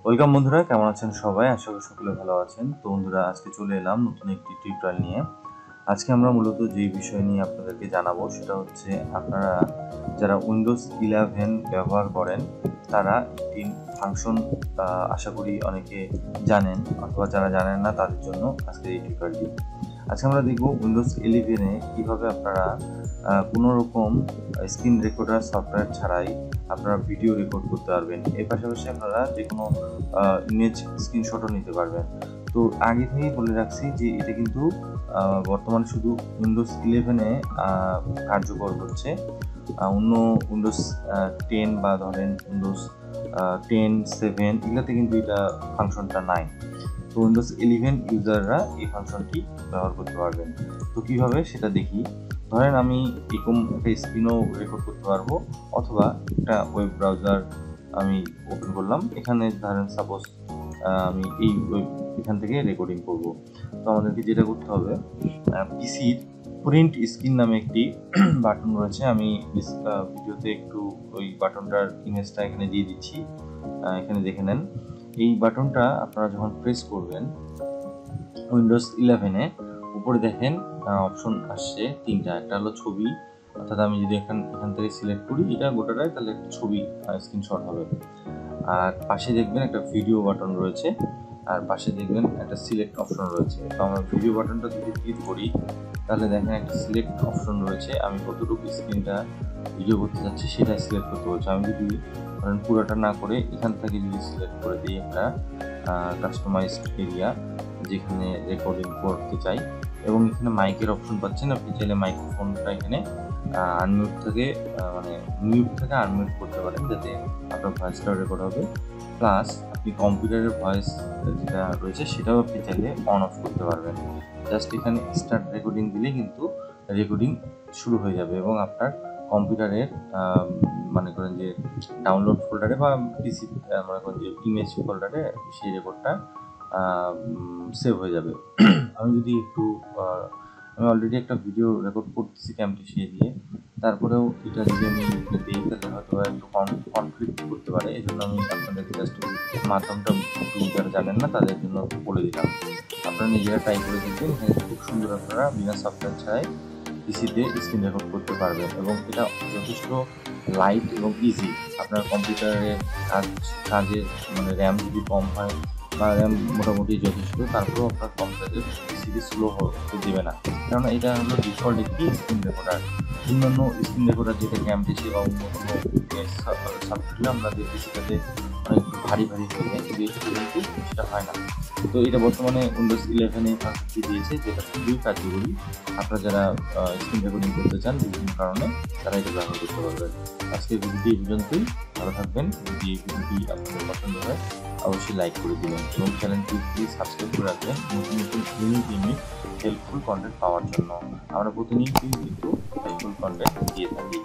Welcome বন্ধুরা, কেমন আছেন সবাই? আশা করি সকলে ভালো আছেন। তো বন্ধুরা, আজকে চলে এলাম নতুন একটি টিউটোরিয়াল নিয়ে। আজকে আমরা মূলত যে বিষয় নিয়ে আপনাদেরকে জানাবো সেটা হচ্ছে, আপনারা যারা উইন্ডোজ 11 ব্যবহার করেন তারা একটি ফাংশন আশা করি অনেকে জানেন, অথবা যারা জানেন না তাদের জন্য আজকের এই টিউটোরিয়ালটি। আজকে আমরা দেখব উইন্ডোজ 11-এ কীভাবে আপনারা কোনো রকম স্ক্রিন রেকর্ডার সফটওয়্যার ছাড়াই আপনারা ভিডিও রেকর্ড করতে পারবেন। এর পাশাপাশি আপনারা যে কোনো ইমেজ স্ক্রিনশটও নিতে পারবেন। তো আগে থেকেই বলে রাখছি যে এটা কিন্তু বর্তমানে শুধু উইন্ডোজ 11-এ কার্যকর হচ্ছে। অন্য উইন্ডোজ 10 বা ধরেন উইন্ডোজ 10, 7 এগুলোতে কিন্তু এটা ফাংশনটা নাই। তো উইন্ডোজ 11 ইউজাররা এই ফাংশনটি ব্যবহার করতে পারবেন। তো কীভাবে সেটা দেখি। ধরেন আমি এরকম একটা স্ক্রিনও রেকর্ড করতে পারবো, অথবা একটা ওয়েব ব্রাউজার আমি ওপেন করলাম। এখানে ধরেন সাপোজ আমি এই এখান থেকে রেকর্ডিং করব। তো আমাদেরকে যেটা করতে হবে, পিসির প্রিন্ট স্ক্রিন নামে একটি বাটন রয়েছে। আমি ভিডিওতে একটু ওই বাটনটার ইমেজটা এখানে দিয়ে দিচ্ছি, এখানে দেখে নেন। এই বাটনটা আপনারা যখন প্রেস করবেন উইন্ডোজ 11-এ, উপরে দেখেন অপশন আসছে তিনটা। একটা হলো ছবি, অর্থাৎ আমি যদি এখান থেকে সিলেক্ট করি এটা গোটাটাই, তাহলে একটা ছবি স্ক্রিনশট হবে। আর পাশে দেখবেন একটা ভিডিও বাটন রয়েছে, আর পাশে দেখবেন একটা সিলেক্ট অপশন রয়েছে। তো আমরা ভিডিও বাটনটা যদি ক্লিক করি তাহলে দেখেন একটা সিলেক্ট অপশন রয়েছে। আমি কতটুকু স্ক্রিনটা ভিডিও করতে চাচ্ছি সেটা সিলেক্ট করতে বলছি। আমি যদি ধরেন পুরোটা না করে এখান থেকে যদি সিলেক্ট করে দিই একটা কাস্টমাইজড এরিয়া যেখানে রেকর্ডিং করতে চাই, এবং এখানে মাইকের অপশন পাচ্ছেন। আপনি চাইলে মাইক্রোফোনটা এখানে আনমিউট থেকে মিউট থেকে আনমিউট করতে পারেন, যাতে আপনার ভয়েসটা রেকর্ড হবে। প্লাস আপনি কম্পিউটারের ভয়েস যেটা রয়েছে সেটাও আপনি চাইলে অন অফ করতে পারবেন। জাস্ট এখানে স্টার্ট রেকর্ডিং দিলে কিন্তু রেকর্ডিং শুরু হয়ে যাবে, এবং আপনার কম্পিউটারের মনে করেন যে ডাউনলোড ফোল্ডারে বা পিসি মনে করেন যে ইমেজ ফোল্ডারে সেই রেকর্ডটা সেভ হয়ে যাবে। আমি যদি আমি অলরেডি একটা ভিডিও রেকর্ড করতেছি ক্যামটেসিয়া দিয়ে, তারপরেও এটা যদি আমি দিই তাহলে হয়তো একটু কনফ্লিক্ট করতে পারে। এই জন্য আমি আপনাদেরকে জাস্ট মাধ্যমটা যারা জানেন না তাদের জন্য বলে দিলাম। আপনারা নিজেরা ট্রাই করে দেখবেন। এখানে খুব সুন্দর আপনারা বিনা সফটওয়্যার ছাড়াই পিসিতে স্ক্রিন রেকর্ড করতে পারবেন, এবং এটা যথেষ্ট লাইট এবং ইজি। আপনার কম্পিউটারের কাজে র্যাম যদি কম হয় বা র্যাম মোটামুটি যথেষ্ট, তারপরেও আপনার কম্পিউটারের পিসিতে স্লো হতে দেবে না, কারণ এটা হলো ডিফল্ট একটি স্ক্রিন রেকর্ডার। অন্যান্য স্ক্রিন রেকর্ডার যেটা ক্যামটেসিয়া বা অন্য কোনো সফটওয়্যার আমরা দেখতেছি তাতে অনেক ভারী হয়ে যায়, কিন্তু সেটা হয় না। তো এটা বর্তমানে উইন্ডোজ 11-এ ফাংশনটি দিয়েছে, যেটা খুবই কার্যকরী। আপনারা যারা স্ক্রিন রেকর্ডিং করতে চান বিভিন্ন কারণে, তারা এটা ব্যবহার করতে পারবেন। আজকের ভিডিওটি এই পর্যন্তই। ভালো থাকবেন। যদি এই ভিডিওটি আপনাদের পছন্দ হয় অবশ্যই লাইক করে দিবেন, এবং চ্যানেলটি প্লিজ সাবস্ক্রাইব করে রাখবেন নতুন নতুন ইউনিক হেল্পফুল কন্টেন্ট পাওয়ার জন্য। আমরা প্রতিনিয়তই কিন্তু হেল্পফুল কন্টেন্ট দিয়ে থাকি।